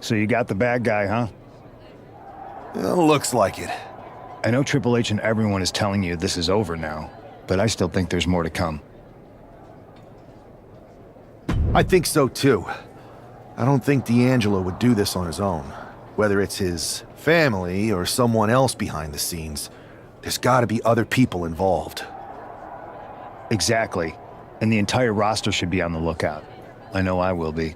So you got the bad guy, huh? Looks like it. I know Triple H and everyone is telling you this is over now, but I still think there's more to come. I think so too. I don't think D'Angelo would do this on his own. Whether it's his family or someone else behind the scenes, there's gotta be other people involved. Exactly. And the entire roster should be on the lookout. I know I will be.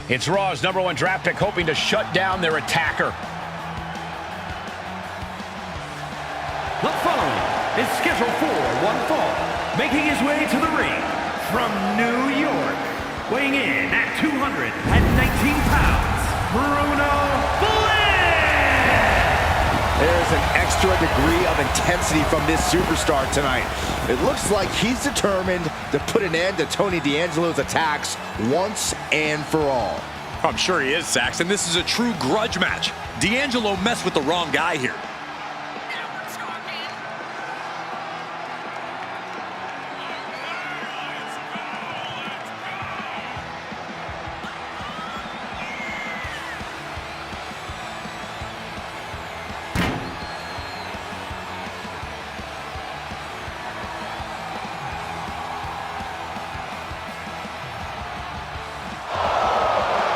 It's Raw's #1 draft pick hoping to shut down their attacker. The following is scheduled for one fall, making his way to the ring from New York, weighing in at 219 pounds, Bruno Blinn! There's an extra degree of intensity from this superstar tonight. It looks like he's determined to put an end to Tony D'Angelo's attacks once and for all. I'm sure he is, Saxon. This is a true grudge match. D'Angelo messed with the wrong guy here.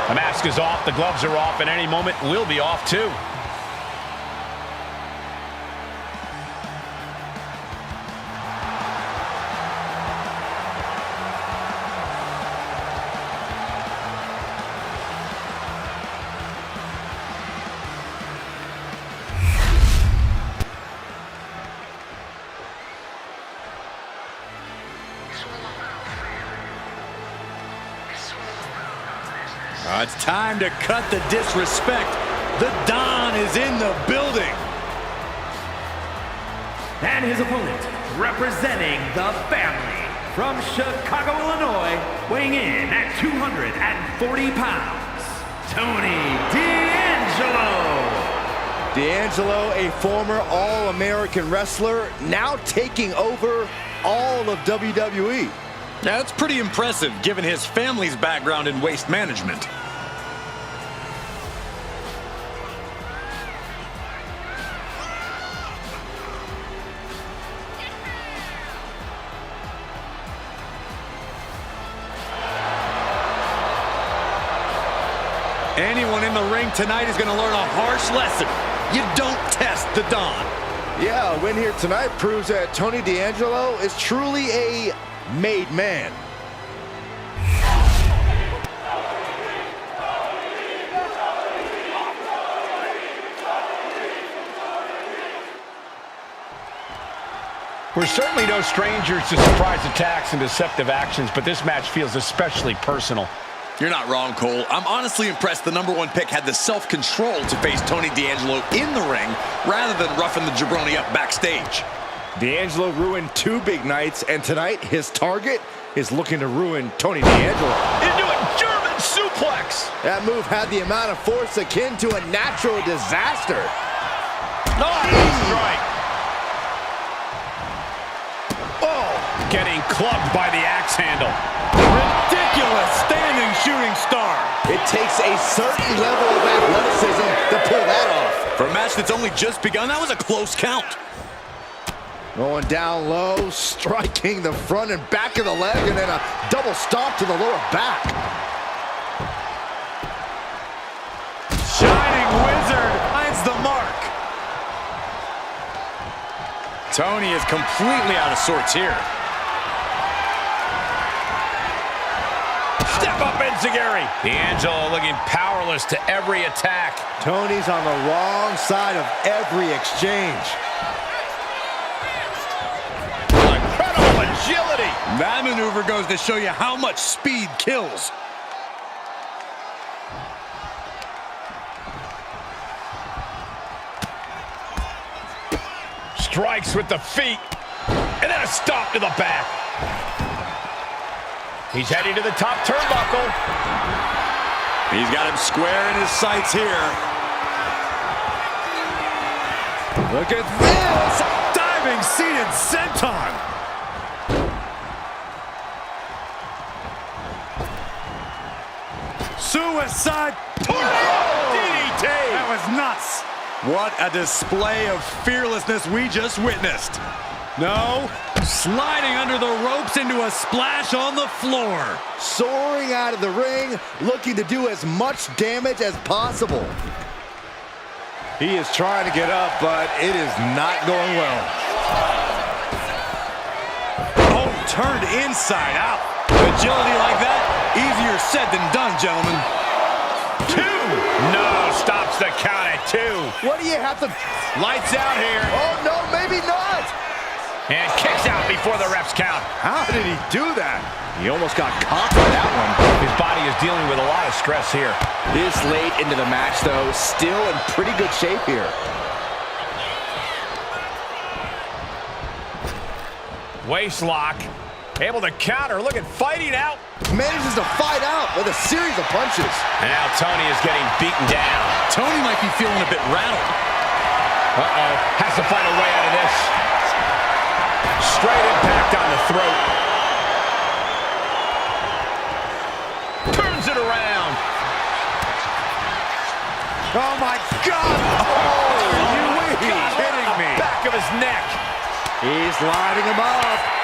The mask is off, the gloves are off, and any moment we'll be off too. It's time to cut the disrespect. The Don is in the building. And his opponent, representing the family, from Chicago, Illinois, weighing in at 240 pounds, Tony D'Angelo. D'Angelo, a former All-American wrestler, now taking over all of WWE. Now, that's pretty impressive, given his family's background in waste management. Anyone in the ring tonight is going to learn a harsh lesson. You don't test the Don. Yeah, a win here tonight proves that Tony D'Angelo is truly a made man. We're certainly no strangers to surprise attacks and deceptive actions, but this match feels especially personal. You're not wrong, Cole. I'm honestly impressed the #1 pick had the self-control to face Tony D'Angelo in the ring rather than roughing the jabroni up backstage. D'Angelo ruined 2 big nights, and tonight his target is looking to ruin Tony D'Angelo. Into a German suplex. That move had the amount of force akin to a natural disaster. Oh, strike. Oh, getting clubbed by the axe handle. Ridiculous standing shooting star. It takes a certain level of athleticism to pull that off. For a match that's only just begun, that was a close count. Going down low, striking the front and back of the leg, and then a double stomp to the lower back. Shining Wizard finds the mark. Tony is completely out of sorts here. Step up, Enziguri. D'Angelo looking powerless to every attack. Tony's on the wrong side of every exchange. Incredible agility. That maneuver goes to show you how much speed kills. Strikes with the feet. And then a stomp to the back. He's heading to the top turnbuckle. He's got him square in his sights here. Look at this! Diving seated senton! Suicide DDT! That was nuts! What a display of fearlessness we just witnessed. No. Sliding under the ropes into a splash on the floor. Soaring out of the ring, looking to do as much damage as possible. He is trying to get up, but it is not going well. Oh, turned inside out. Agility like that, easier said than done, gentlemen. 2. No, stops the count at 2. What do you have to... Lights out here. Oh, no, maybe not. And kicks out before the refs count. How did he do that? He almost got caught by that one. His body is dealing with a lot of stress here. This late into the match, though, still in pretty good shape here. Waist lock. Able to counter. Look at fighting out. Manages to fight out with a series of punches. And now Tony is getting beaten down. Tony might be feeling a bit rattled. Uh-oh. Has to find a way out of this. Straight impact on the throat. Turns it around. Oh, my God. Oh, are you kidding me? Back of his neck. He's lining him up.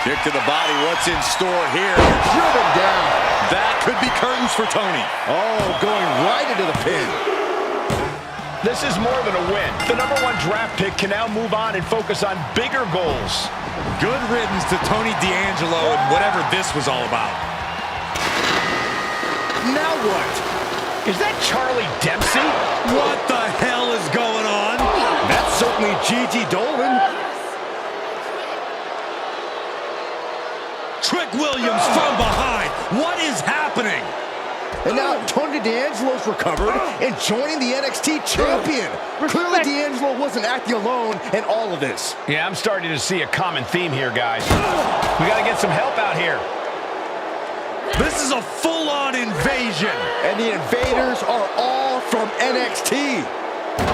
Kick to the body. What's in store here? Driven down. That could be curtains for Tony. Oh, going right into the pin. This is more than a win. The #1 draft pick can now move on and focus on bigger goals. Good riddance to Tony D'Angelo and whatever this was all about. Now what? Is that Charlie Dempsey? What the hell is going on? That's certainly Gigi Dolan. Trick Williams from behind. What is happening? And now Tony D'Angelo's recovered and joining the NXT champion. Clearly D'Angelo wasn't acting alone in all of this. Yeah, I'm starting to see a common theme here, guys. We got to get some help out here. This is a full-on invasion. And the invaders are all from NXT.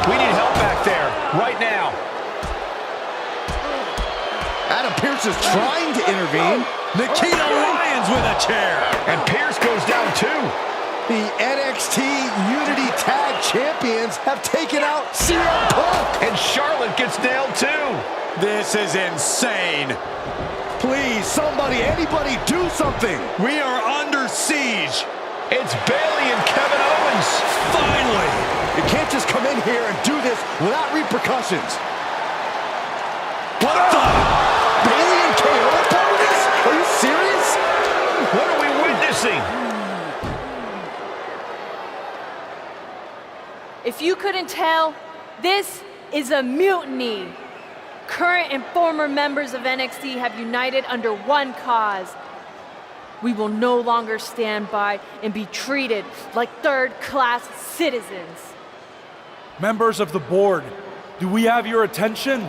We need help back there, right now. Adam Pearce is trying to intervene. Nikita Lyons with a chair. And Pearce goes down too. The NXT Unity Tag Champions have taken out CM Punk. And Charlotte gets nailed too. This is insane. Please, somebody, anybody, do something. We are under siege. It's Bayley and Kevin Owens. Finally. You can't just come in here and do this without repercussions. What the? Bayley and KO are part of this? Are you serious? What are we witnessing? If you couldn't tell, this is a mutiny. Current and former members of NXT have united under one cause. We will no longer stand by and be treated like third-class citizens. Members of the board, do we have your attention?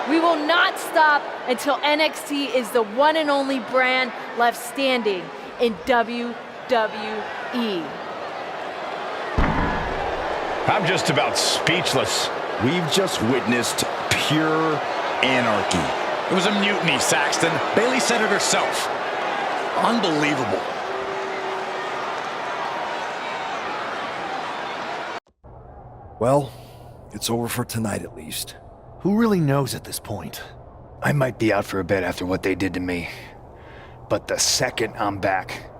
We will not stop until NXT is the one and only brand left standing in WWE. I'm just about speechless. We've just witnessed pure anarchy. It was a mutiny, Saxton. Bayley said it herself. Unbelievable. Well, it's over for tonight at least. Who really knows at this point? I might be out for a bit after what they did to me. But the second I'm back,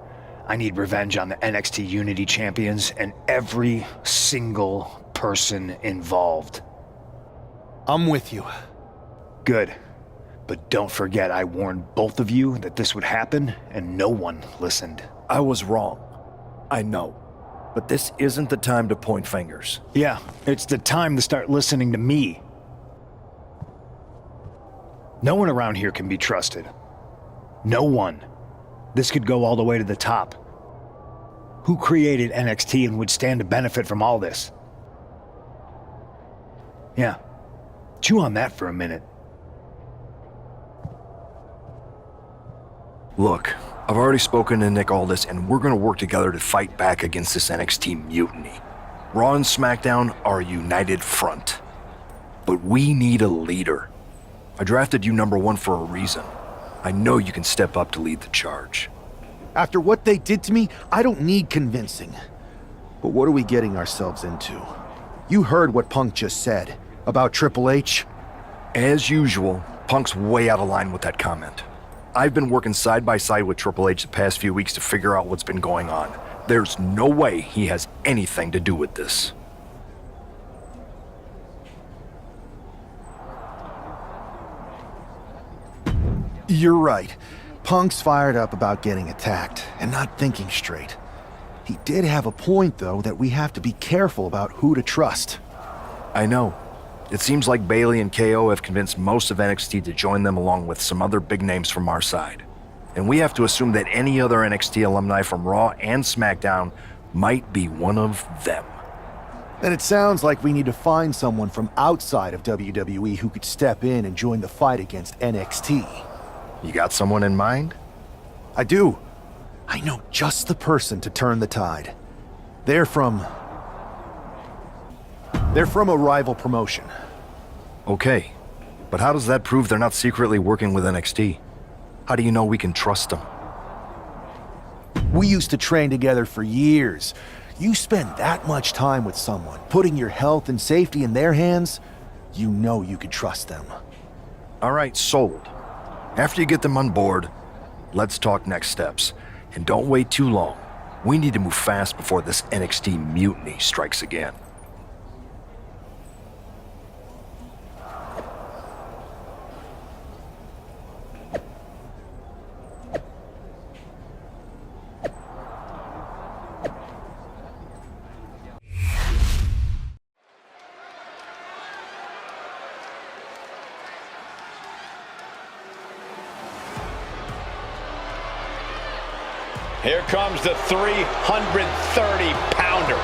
I need revenge on the NXT Unity champions and every single person involved. I'm with you. Good. But don't forget I warned both of you that this would happen, and no one listened. I was wrong. I know. But this isn't the time to point fingers. Yeah, it's the time to start listening to me. No one around here can be trusted. No one. This could go all the way to the top. Who created NXT and would stand to benefit from all this? Yeah. Chew on that for a minute. Look, I've already spoken to Nick Aldis, and we're gonna work together to fight back against this NXT mutiny. Raw and SmackDown are a united front. But we need a leader. I drafted you #1 for a reason. I know you can step up to lead the charge. After what they did to me, I don't need convincing. But what are we getting ourselves into? You heard what Punk just said about Triple H. As usual, Punk's way out of line with that comment. I've been working side by side with Triple H the past few weeks to figure out what's been going on. There's no way he has anything to do with this. You're right. Punk's fired up about getting attacked and not thinking straight. He did have a point, though, that we have to be careful about who to trust. I know. It seems like Bayley and KO have convinced most of NXT to join them along with some other big names from our side. And we have to assume that any other NXT alumni from Raw and SmackDown might be one of them. Then it sounds like we need to find someone from outside of WWE who could step in and join the fight against NXT. You got someone in mind? I do. I know just the person to turn the tide. They're from a rival promotion. Okay, but how does that prove they're not secretly working with NXT? How do you know we can trust them? We used to train together for years. You spend that much time with someone, putting your health and safety in their hands, you know you can trust them. All right, sold. After you get them on board, let's talk next steps. And don't wait too long. We need to move fast before this NXT mutiny strikes again. Here comes the 330-pounder,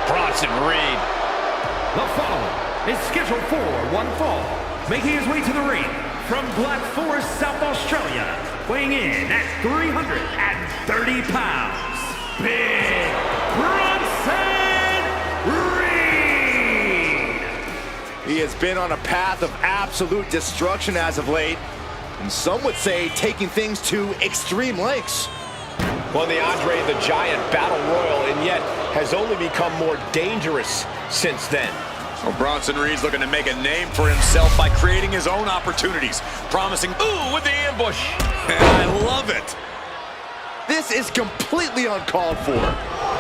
Bronson Reed. The following is scheduled for one fall, making his way to the ring from Black Forest, South Australia, weighing in at 330 pounds, Big Bronson Reed! He has been on a path of absolute destruction as of late, and some would say taking things to extreme lengths. Won the Andre the Giant Battle Royal, and yet has only become more dangerous since then. Well, Bronson Reed's looking to make a name for himself by creating his own opportunities, promising, Ooh, with the ambush. I love it. This is completely uncalled for.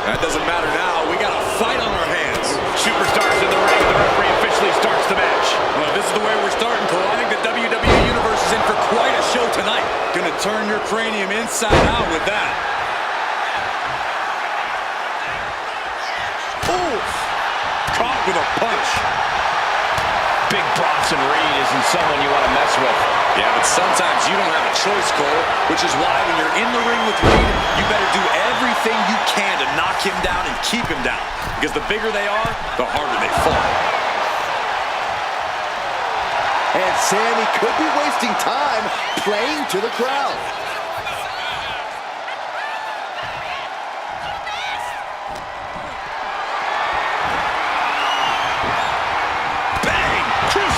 That doesn't matter now. We got a fight on our hands. Superstars in the ring. The referee officially starts the match. Well, if this is the way we're starting, Cole, I think the WWE Universe is in for quite a show tonight. Gonna turn your cranium inside out with that. Caught with a punch. Big Bronson Reed isn't someone you want to mess with. Yeah, but sometimes you don't have a choice, Cole, which is why when you're in the ring with Reed, you better do everything you can to knock him down and keep him down. Because the bigger they are, the harder they fall. And Sammy could be wasting time playing to the crowd.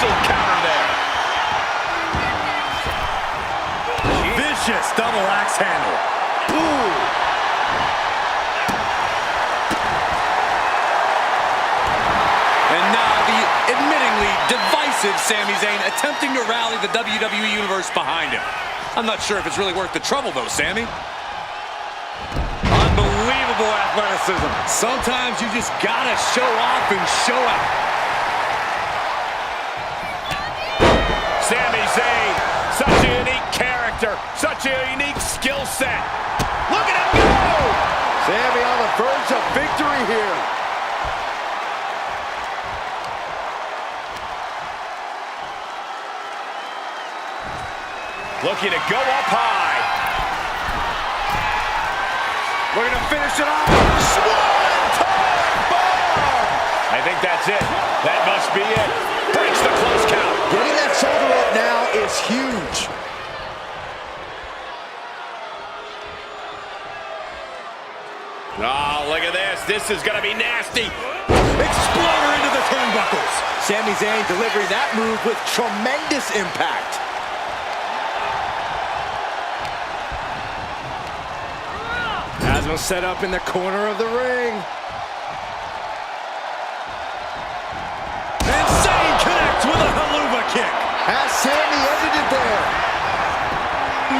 Counter there. Vicious double axe handle. Ooh. And now the admittingly divisive Sami Zayn attempting to rally the WWE Universe behind him. I'm not sure if it's really worth the trouble though, Sami. Unbelievable athleticism. Sometimes you just gotta show off and show out. Sami Zayn, such a unique character, such a unique skill set. Look at him go! Sami on the verge of victory here. Looking to go up high. We're gonna finish it off. Swan-Time bomb! I think that's it. That must be it. Breaks the close count. Getting that shoulder up now is huge. Oh, look at this. This is going to be nasty. Exploder into the turnbuckles. Sami Zayn delivering that move with tremendous impact. Original setup in the corner of the ring. And Zayn connects with a haluva kick. Has Sammy ended it there.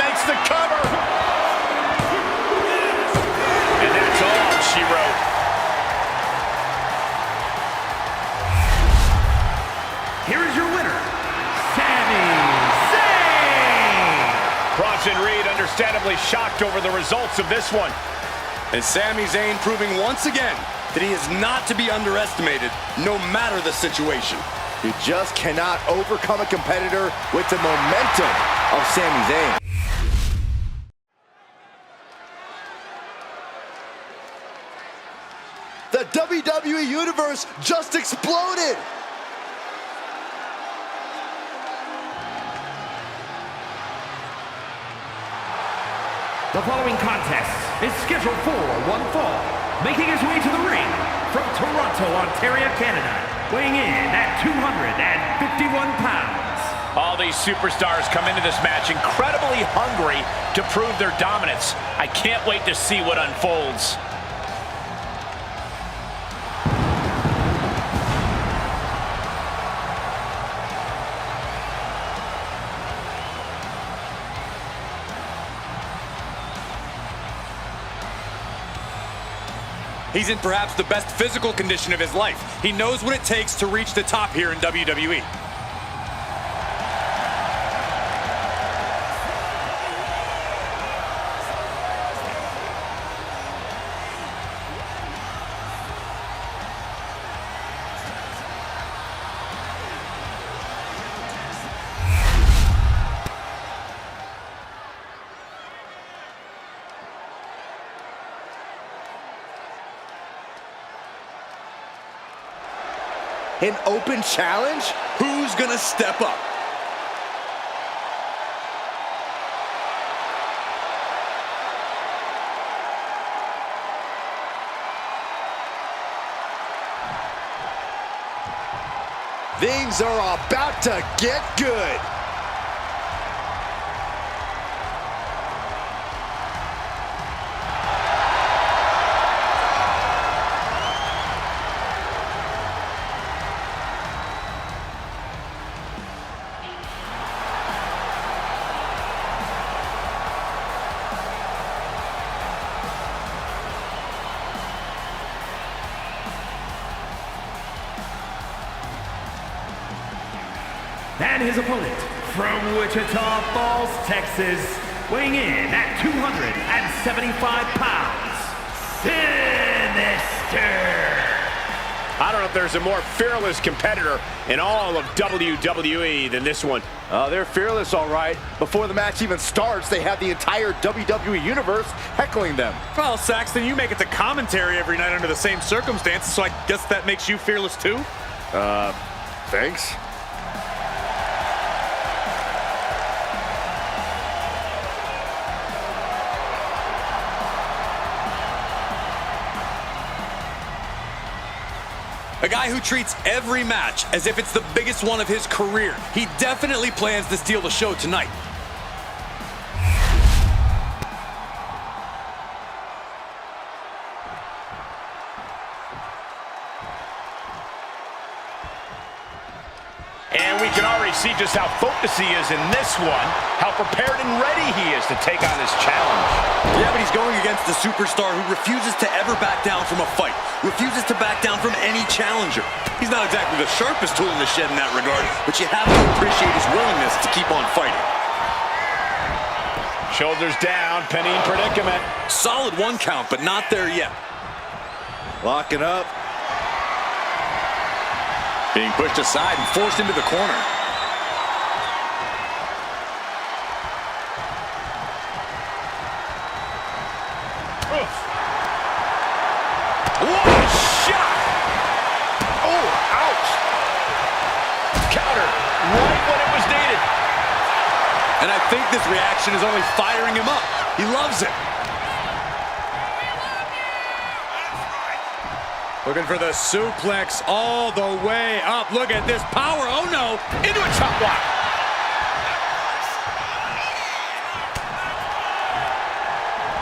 Makes the cover. And that's all she wrote. Here is your winner, Sami Zayn! Bronson Reed understandably shocked over the results of this one. And Sami Zayn proving once again that he is not to be underestimated, no matter the situation. You just cannot overcome a competitor with the momentum of Sami Zayn. The WWE Universe just exploded! The following contest is scheduled for one fall. Making his way to the ring from Toronto, Ontario, Canada, weighing in at 251 pounds. All these superstars come into this match incredibly hungry to prove their dominance. I can't wait to see what unfolds. He's in perhaps the best physical condition of his life. He knows what it takes to reach the top here in WWE. An open challenge? Who's gonna step up? Things are about to get good. And his opponent from Wichita Falls, Texas, weighing in at 275 pounds, Sinister. I don't know if there's a more fearless competitor in all of WWE than this one. They're fearless, all right. Before the match even starts, they have the entire WWE Universe heckling them. Well, Saxton, you make it to commentary every night under the same circumstances, so I guess that makes you fearless too? Thanks. A guy who treats every match as if it's the biggest one of his career. He definitely plans to steal the show tonight. And we can already see just how focused he is in this one, how prepared and ready he is to take on this challenge. Yeah, but he's going against a superstar who refuses to ever back down from a fight, refuses to back down from any challenger. He's not exactly the sharpest tool in the shed in that regard, but you have to appreciate his willingness to keep on fighting. Shoulders down, penny predicament. Solid one count, but not there yet. Locking up. Being pushed aside and forced into the corner. Oof. What a shot! Oh, ouch! Counter right when it was needed. And I think this reaction is only firing him up. He loves it. Looking for the suplex all the way up. Look at this power. Oh, no. Into a chop block.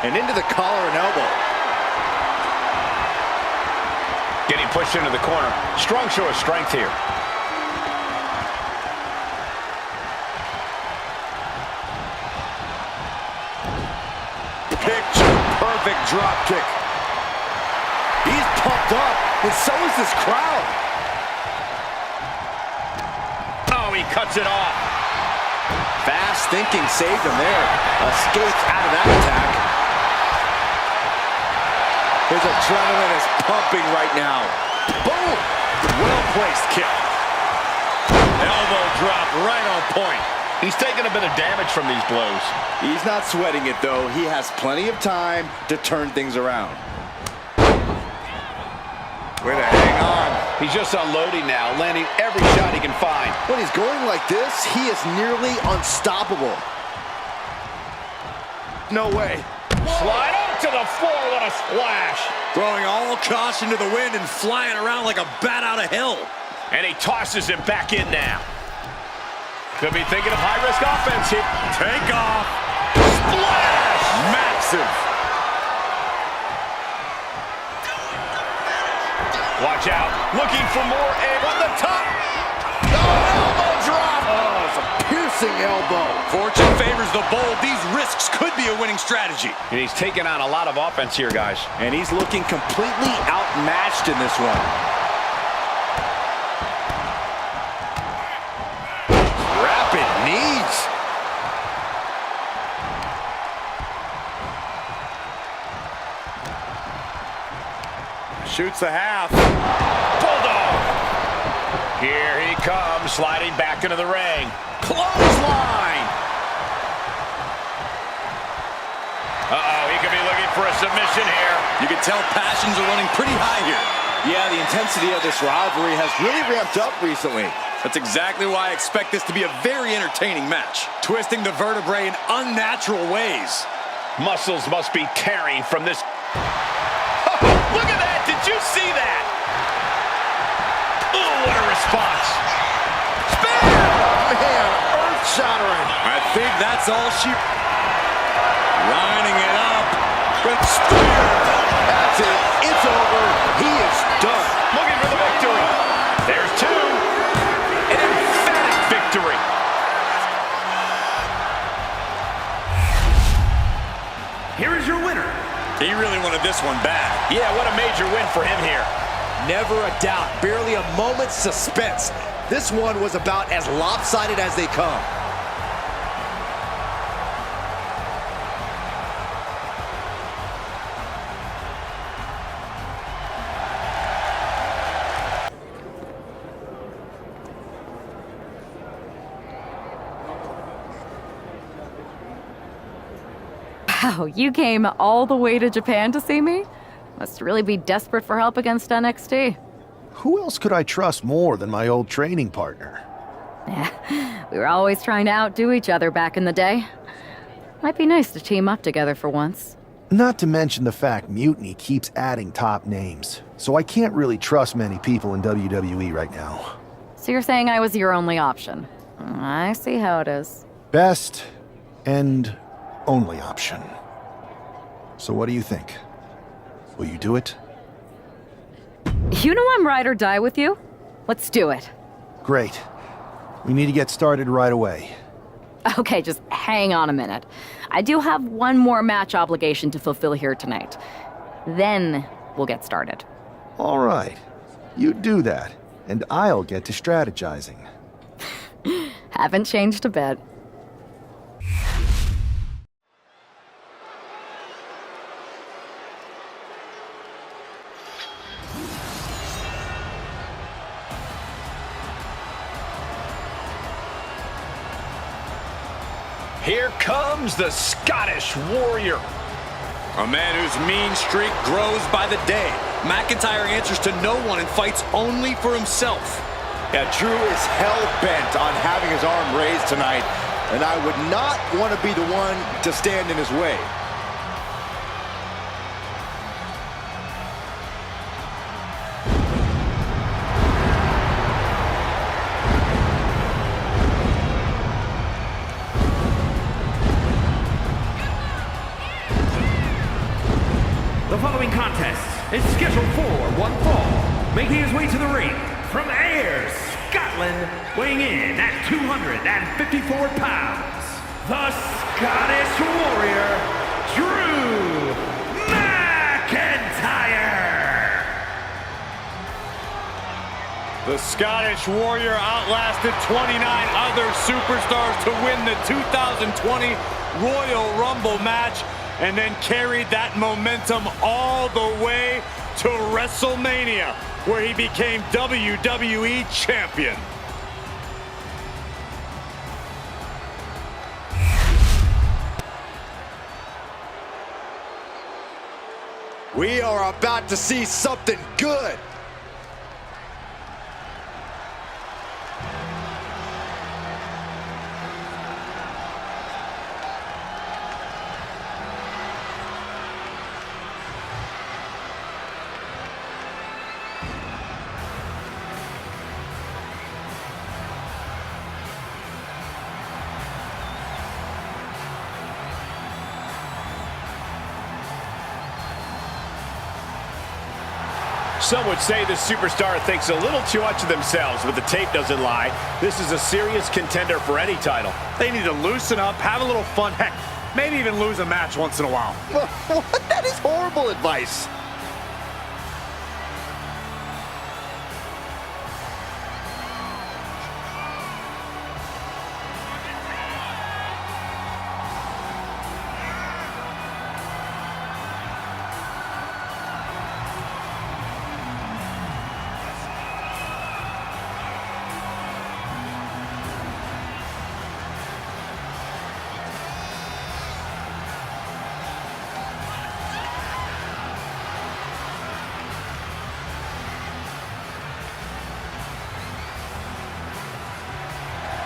And into the collar and elbow. Getting pushed into the corner. Strong show of strength here. Picture-perfect drop kick. He's pumped up, and so is this crowd. Oh, he cuts it off. Fast thinking saved him there. Escaped out of that attack. His adrenaline is pumping right now. Boom! Well-placed kick. Elbow drop right on point. He's taking a bit of damage from these blows. He's not sweating it, though. He has plenty of time to turn things around. Way to hang on. He's just unloading now, landing every shot he can find. When he's going like this, he is nearly unstoppable. No way. Slide up to the floor, what a splash. Throwing all caution to the wind and flying around like a bat out of hell. And he tosses him back in now. Could be thinking of high-risk offense here. Take off. Splash! Massive. Watch out. Looking for more aim on the top. Oh, elbow drop. Oh, it's a piercing elbow. Fortune favors the bold. These risks could be a winning strategy. And he's taking on a lot of offense here, guys. And he's looking completely outmatched in this one. Rapid knees. Shoots a half. Bulldog. Here he comes, sliding back into the ring. Clothesline. Uh-oh, he could be looking for a submission here. You can tell passions are running pretty high here. Yeah, the intensity of this rivalry has really ramped up recently. That's exactly why I expect this to be a very entertaining match. Twisting the vertebrae in unnatural ways. Muscles must be tearing from this. Look at that! Did you see that? Oh, what a response. Spear! Man, earth-shattering. I think that's all she... Lining it up. But spear! That's it. It's over. He is done. Looking for the victory. There's two. An emphatic victory. Here is your winner. He really wanted this one bad. Yeah, what a major win for him here. Never a doubt. Barely a moment's suspense. This one was about as lopsided as they come. Wow, you came all the way to Japan to see me? Must really be desperate for help against NXT. Who else could I trust more than my old training partner? We were always trying to outdo each other back in the day. Might be nice to team up together for once. Not to mention the fact Mutiny keeps adding top names, so I can't really trust many people in WWE right now. So you're saying I was your only option? I see how it is. Best and only option. So what do you think? Will you do it? You know I'm ride or die with you. Let's do it. Great. We need to get started right away. Okay, just hang on a minute. I do have one more match obligation to fulfill here tonight. Then we'll get started. All right. You do that, and I'll get to strategizing. Haven't changed a bit. Here comes the Scottish Warrior. A man whose mean streak grows by the day. McIntyre answers to no one and fights only for himself. Yeah, Drew is hell-bent on having his arm raised tonight, and I would not want to be the one to stand in his way. The following contest is scheduled for one fall, making his way to the ring from Ayr, Scotland, weighing in at 254 pounds, the Scottish Warrior, Drew McIntyre. The Scottish Warrior outlasted 29 other superstars to win the 2020 Royal Rumble match and then carried that momentum all the way to WrestleMania, where he became WWE Champion. We are about to see something good. Some would say the superstar thinks a little too much of themselves, but the tape doesn't lie. This is a serious contender for any title. They need to loosen up, have a little fun, heck, maybe even lose a match once in a while. That is horrible advice.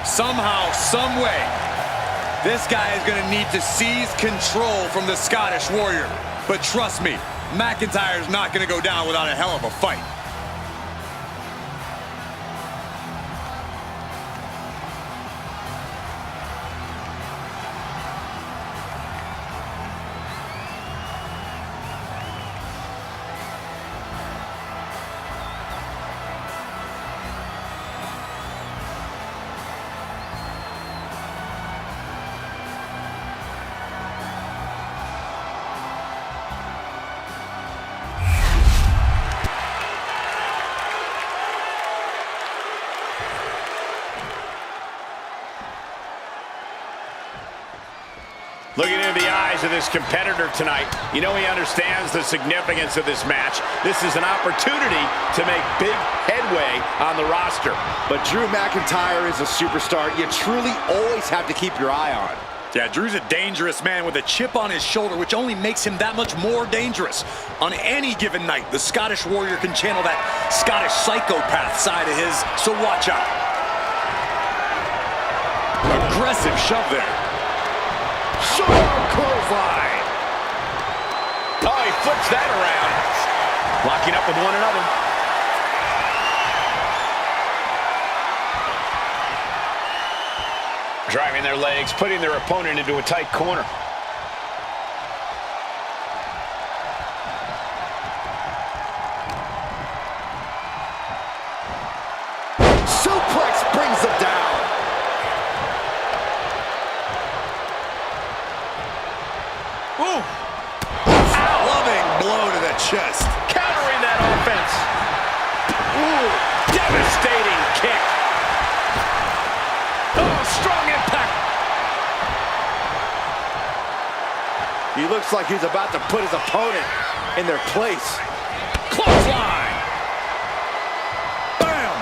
Somehow, some way, this guy is going to need to seize control from the Scottish Warrior. But trust me, McIntyre's not going to go down without a hell of a fight. Looking into the eyes of this competitor tonight, you know he understands the significance of this match. This is an opportunity to make big headway on the roster. But Drew McIntyre is a superstar you truly always have to keep your eye on. Yeah, Drew's a dangerous man with a chip on his shoulder, which only makes him that much more dangerous. On any given night, the Scottish Warrior can channel that Scottish psychopath side of his, so watch out. Aggressive shove there. Sharp clothesline. Oh, he flips that around. Locking up with one another. Driving their legs, putting their opponent into a tight corner. Suplex brings them down. Ooh! Loving blow to the chest. Countering that offense. Ooh, devastating kick. Oh, strong impact. He looks like he's about to put his opponent in their place. Clothesline. Bam.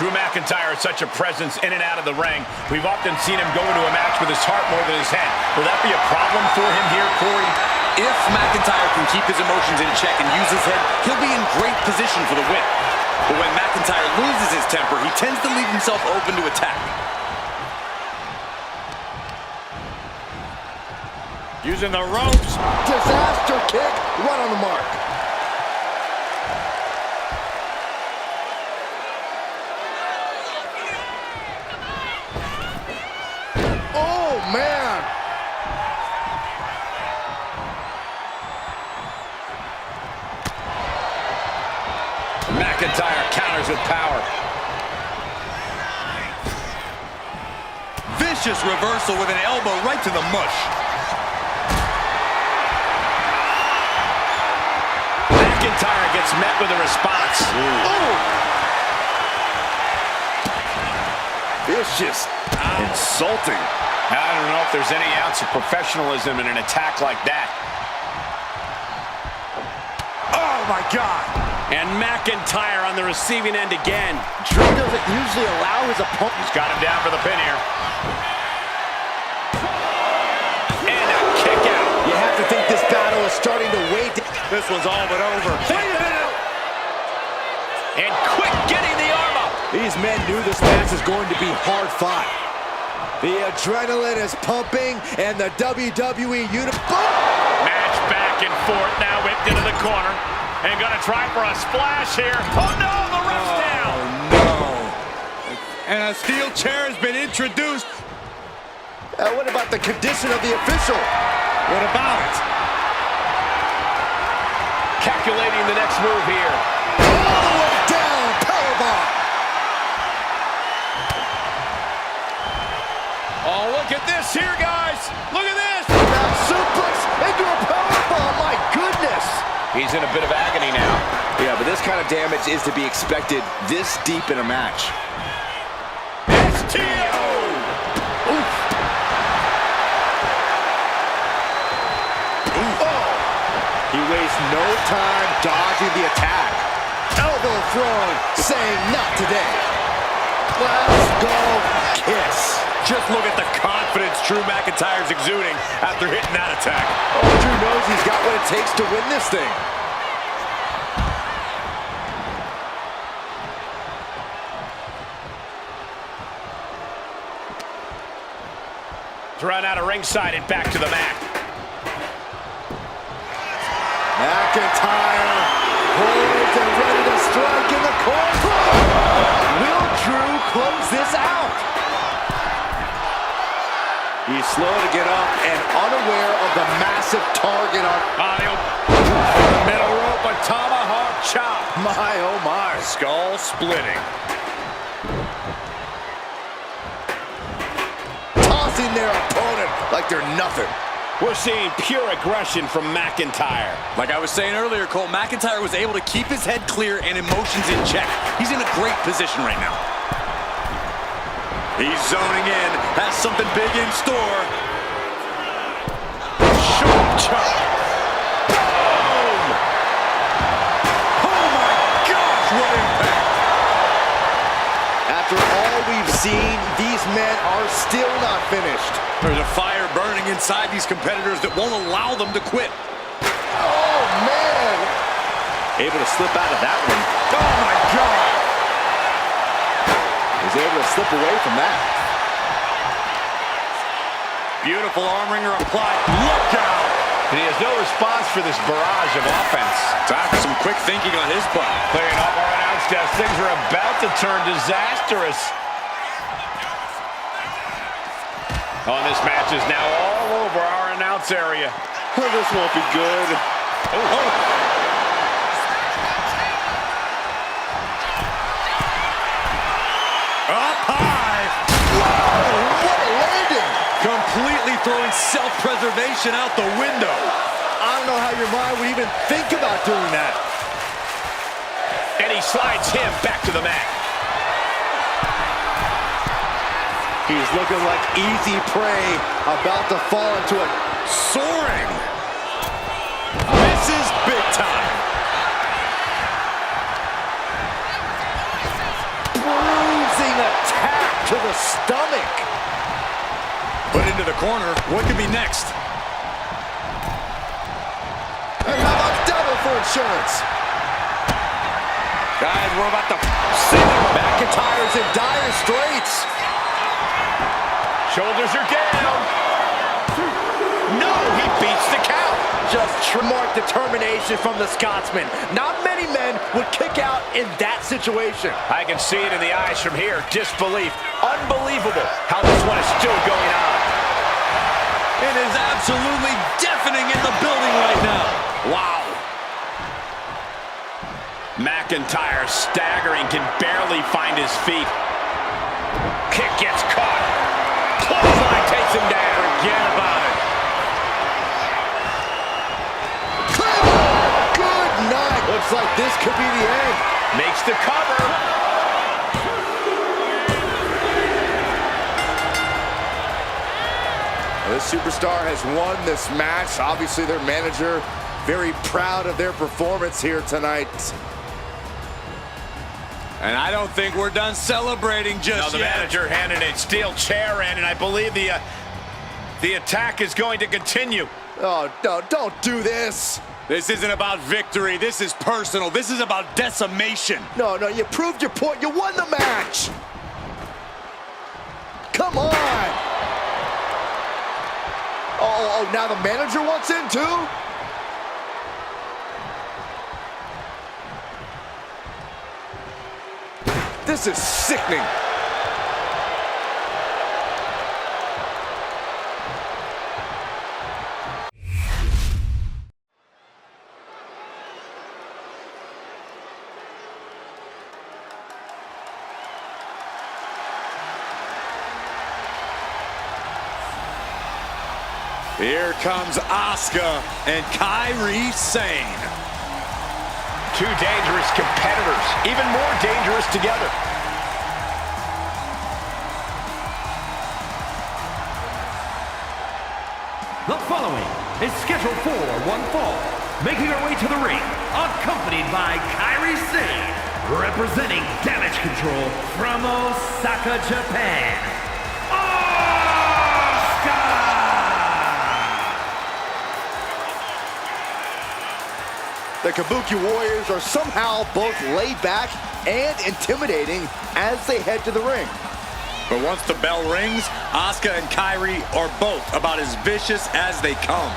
Drew McIntyre is such a presence in and out of the ring. We've often seen him go into a match with his heart more than his head. Will that be a problem for him here, Corey? If McIntyre can keep his emotions in check and use his head, he'll be in great position for the win. But when McIntyre loses his temper, he tends to leave himself open to attack. Using the ropes. Disaster kick, right on the mark. Oh, man. McIntyre counters with power. Vicious reversal with an elbow right to the mush. McIntyre gets met with a response. Vicious. Insulting. I don't know if there's any ounce of professionalism in an attack like that. Oh, my God. And McIntyre on the receiving end again. Drew doesn't usually allow his opponent. He's got him down for the pin here. And a kick out. You have to think this battle is starting to weigh. This one's all but over. Wait a minute. And quick getting the arm up. These men knew this match was going to be hard fought. The adrenaline is pumping, and the WWE Match back and forth, now whipped into the corner. And gonna try for a splash here. Oh no, the ref's down. No. And a steel chair has been introduced. What about the condition of the official? What about it? Calculating the next move here. All the way down, powerbomb. Oh, look at this here, guys. Look at this. Now suplex into a powerbomb, my goodness. He's in a bit of agony now. Yeah, but this kind of damage is to be expected this deep in a match. STO! Oof. Oh. He wastes no time dodging the attack. Elbow thrown, saying not today. Let's go kiss. Just look at the confidence Drew McIntyre's exuding after hitting that attack. Oh, Drew knows he's got what it takes to win this thing. Run out of ringside and back to the mat. McIntyre poised and ready to strike in the corner. Will Drew close this out? He's slow to get up and unaware of the massive target on The middle rope, a tomahawk chop. my, oh my. Skull splitting. Tossing their opponent like they're nothing. We're seeing pure aggression from McIntyre. Like I was saying earlier, Cole, McIntyre was able to keep his head clear and emotions in check. He's in a great position right now. He's zoning in, has something big in store. Short chop. Boom! Oh my gosh, what impact! After all we've seen, these men are still not finished. There's a fire burning inside these competitors that won't allow them to quit. Oh, man! Able to slip out of that one. Oh my God! Was able to slip away from that. Beautiful arm wringer applied. Look out! And he has no response for this barrage of offense. Time for some quick thinking on his part. Clearing off our announce desk. Things are about to turn disastrous. Oh, this match is now all over our announce area. Oh, this won't be good. Oh. Up high! Whoa, what a landing! Completely throwing self-preservation out the window. I don't know how your mind would even think about doing that. And he slides him back to the mat. He's looking like easy prey, about to fall into a Soaring! This is big time! bruising attack to the stomach. Put into the corner. What could be next? And how about double for insurance? Guys, we're about to see them. McIntyre's in dire straits. Shoulders are down. No, he beats the count. Just trademark determination from the Scotsman. Not many men would kick out in that situation. I can see it in the eyes from here. Disbelief. Unbelievable how this one is still going on. It is absolutely deafening in the building right now. Wow. McIntyre staggering, can barely find his feet. Kick gets caught. Clothesline takes him down. Forget about it. Good night. Looks like this could be the end. Makes the cover. This superstar has won this match. Obviously, their manager very proud of their performance here tonight. And I don't think we're done celebrating just now the yet. manager handed a steel chair in, and I believe the attack is going to continue. Oh, no, don't do this. This isn't about victory. This is personal. This is about decimation. No, you proved your point. You won the match. Come on. Oh, now the manager wants in too? This is sickening. Here comes Asuka and Kairi Sane. Two dangerous competitors, even more dangerous together. The following is scheduled for one fall, making her way to the ring, accompanied by Kairi Sane, representing Damage Control from Osaka, Japan. Asuka! The Kabuki Warriors are somehow both laid back and intimidating as they head to the ring. But once the bell rings, Asuka and Kairi are both about as vicious as they come.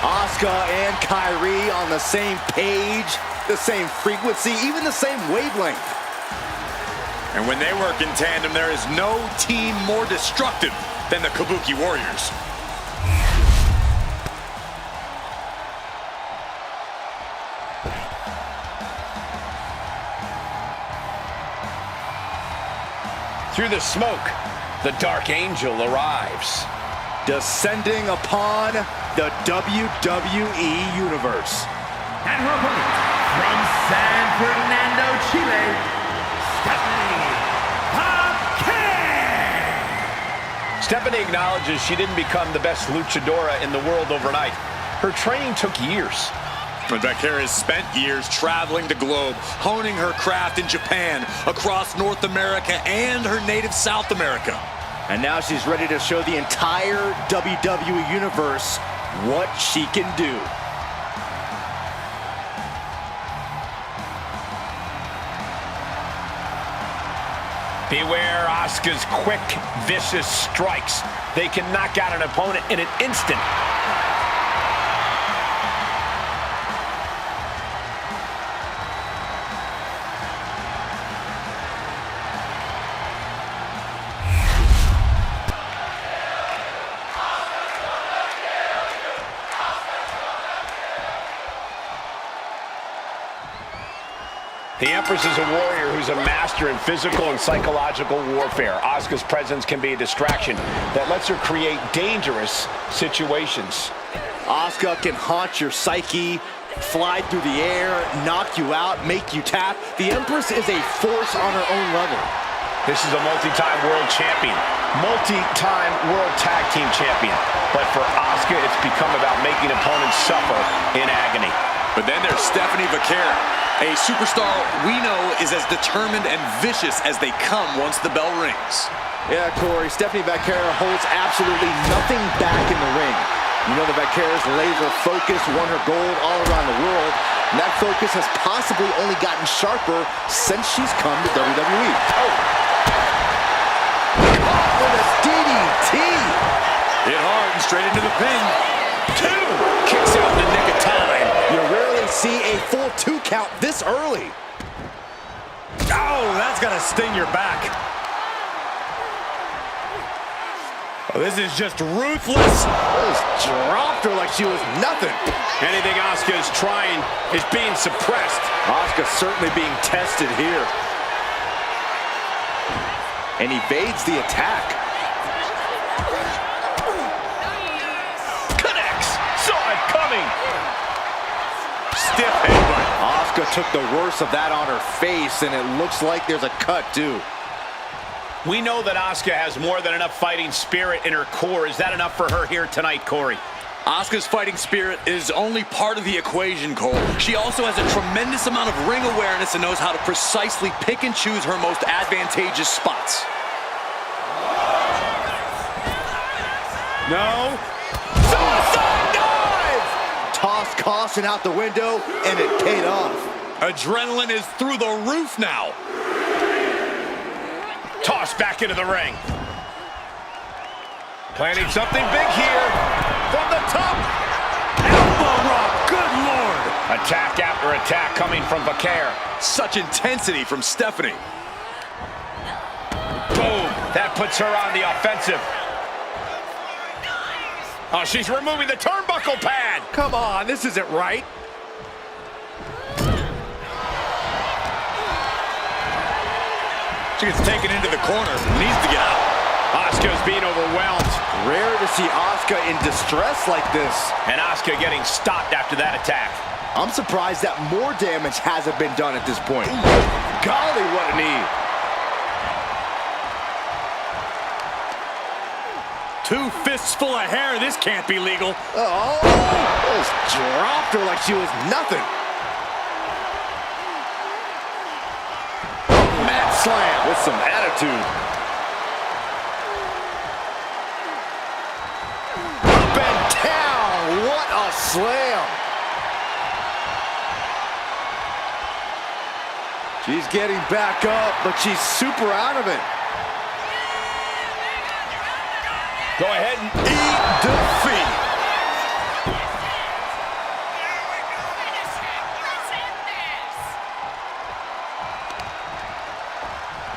Asuka and Kairi on the same page, the same frequency, even the same wavelength. And when they work in tandem, there is no team more destructive than the Kabuki Warriors. Through the smoke, the Dark Angel arrives. Descending upon the WWE Universe. And her opponent, from San Fernando, Chile, Stephanie Paquette! Stephanie acknowledges she didn't become the best luchadora in the world overnight. Her training took years. But Paquette has spent years traveling the globe, honing her craft in Japan, across North America, and her native South America. And now she's ready to show the entire WWE Universe what she can do. Beware Asuka's quick, vicious strikes. They can knock out an opponent in an instant. The Empress is a warrior who's a master in physical and psychological warfare. Asuka's presence can be a distraction that lets her create dangerous situations. Asuka can haunt your psyche, fly through the air, knock you out, make you tap. The Empress is a force on her own level. This is a multi-time world champion, multi-time world tag team champion. But for Asuka, it's become about making opponents suffer in agony. But then there's Stephanie Paquette, a superstar we know is as determined and vicious as they come once the bell rings. Yeah, Corey, Stephanie Paquette holds absolutely nothing back in the ring. You know that Paquette's laser focus won her gold all around the world, and that focus has possibly only gotten sharper since she's come to WWE. Caught with a DDT! Hit hard and straight into the pin. Two! Kicks out in the nick of time. You rarely see a full 2 count this early. Oh, that's gonna sting your back. Oh, this is just ruthless. Just dropped her like she was nothing. Anything Asuka is trying is being suppressed. Asuka certainly being tested here. And evades the attack. Connects. Saw it coming. Stiff headbutt. Asuka took the worst of that on her face, and it looks like there's a cut, too. We know that Asuka has more than enough fighting spirit in her core. Is that enough for her here tonight, Corey? Asuka's fighting spirit is only part of the equation, Cole. She also has a tremendous amount of ring awareness and knows how to precisely pick and choose her most advantageous spots. No. Suicide dive! Tossed caution out the window, and it paid off. Adrenaline is through the roof now. Tossed back into the ring. Planning something big here. From the top. Elbow rock, good Lord. Attack after attack coming from Vaquer. Such intensity from Stephanie. Boom. That puts her on the offensive. Oh, she's removing the turnbuckle pad. Come on, this isn't right. She gets taken into the corner. Needs to get out. Asuka's being overwhelmed. Rare to see Asuka in distress like this. And Asuka getting stopped after that attack. I'm surprised that more damage hasn't been done at this point. Golly, what a knee. 2 fists full of hair. This can't be legal. Oh, just dropped her like she was nothing. Mat slam with some attitude. Up and down. What a slam. She's getting back up, but she's super out of it. Go ahead and Eat defeat.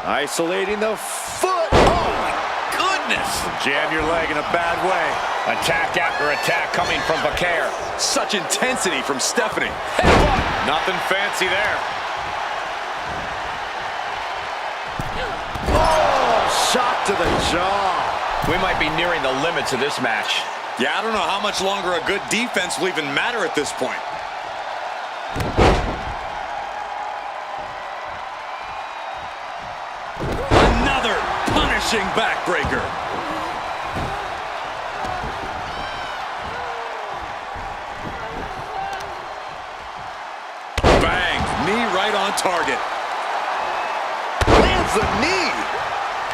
Isolating the foot. Oh, my goodness. Jam your leg in a bad way. attack after attack coming from Vaquer. Such intensity from Stephanie. Headbutt. Nothing fancy there. Oh, shot to the jaw. We might be nearing the limits of this match. Yeah, I don't know how much longer a good defense will even matter at this point. Another punishing backbreaker. Bang, knee right on target. Lands the knee.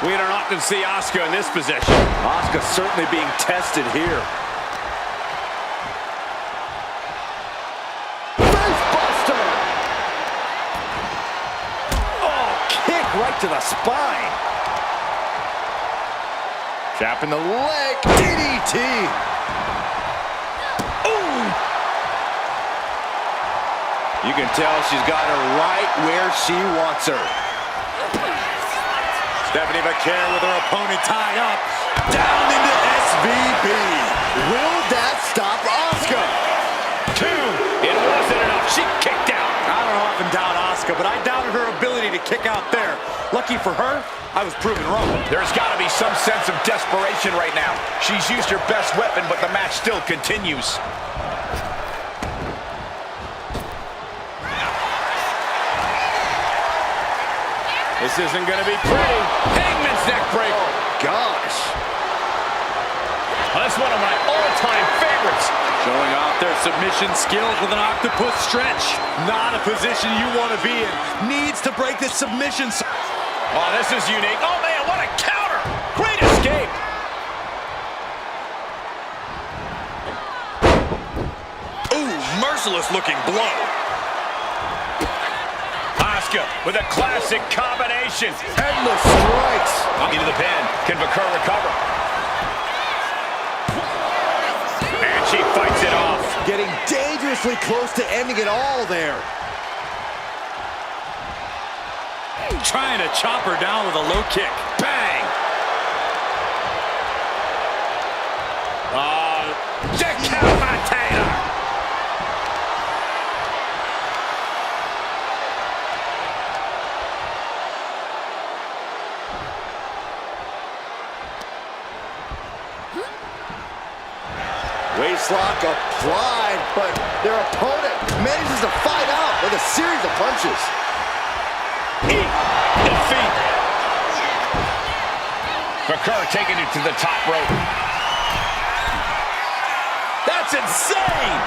We don't often see Asuka in this position. Asuka certainly being tested here. Facebuster! Oh, kick right to the spine. Tapping the leg. DDT. Ooh! You can tell she's got her right where she wants her. Stephanie Vaquer with her opponent tied up. Down into SVB. Will that stop Asuka? 2. It wasn't enough. She kicked out. I don't often doubt Asuka, but I doubted her ability to kick out there. Lucky for her, I was proven wrong. There's got to be some sense of desperation right now. She's used her best weapon, but the match still continues. This isn't going to be pretty. Hangman's neck break. Gosh. That's one of my all-time favorites. Showing off their submission skills with an octopus stretch. Not a position you want to be in. Needs to break this submission. Oh, this is unique. Oh, man, what a counter. Great escape. Ooh, merciless looking blow. Asuka with a classic combination. Endless strikes. Into the pin. Can Vaquer recover? And she fights it off. Getting dangerously close to ending it all there. Trying to chop her down with a low kick. Bang! Decapitator! Waistlock applied, but their opponent manages to fight out with a series of punches. Defeat. McCurr taking it to the top rope. That's insane!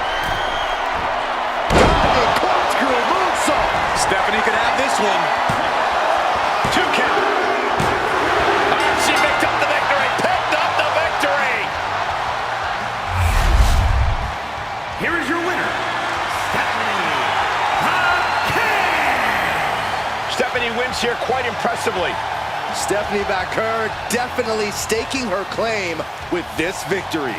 Diving corkscrew moonsault. Stephanie could have this one. 2 count. She picked up the victory. Picked up the victory. Here is your winner, Stephanie Parking. Stephanie wins here quite impressively. Stephanie McCurr definitely staking her claim with this victory.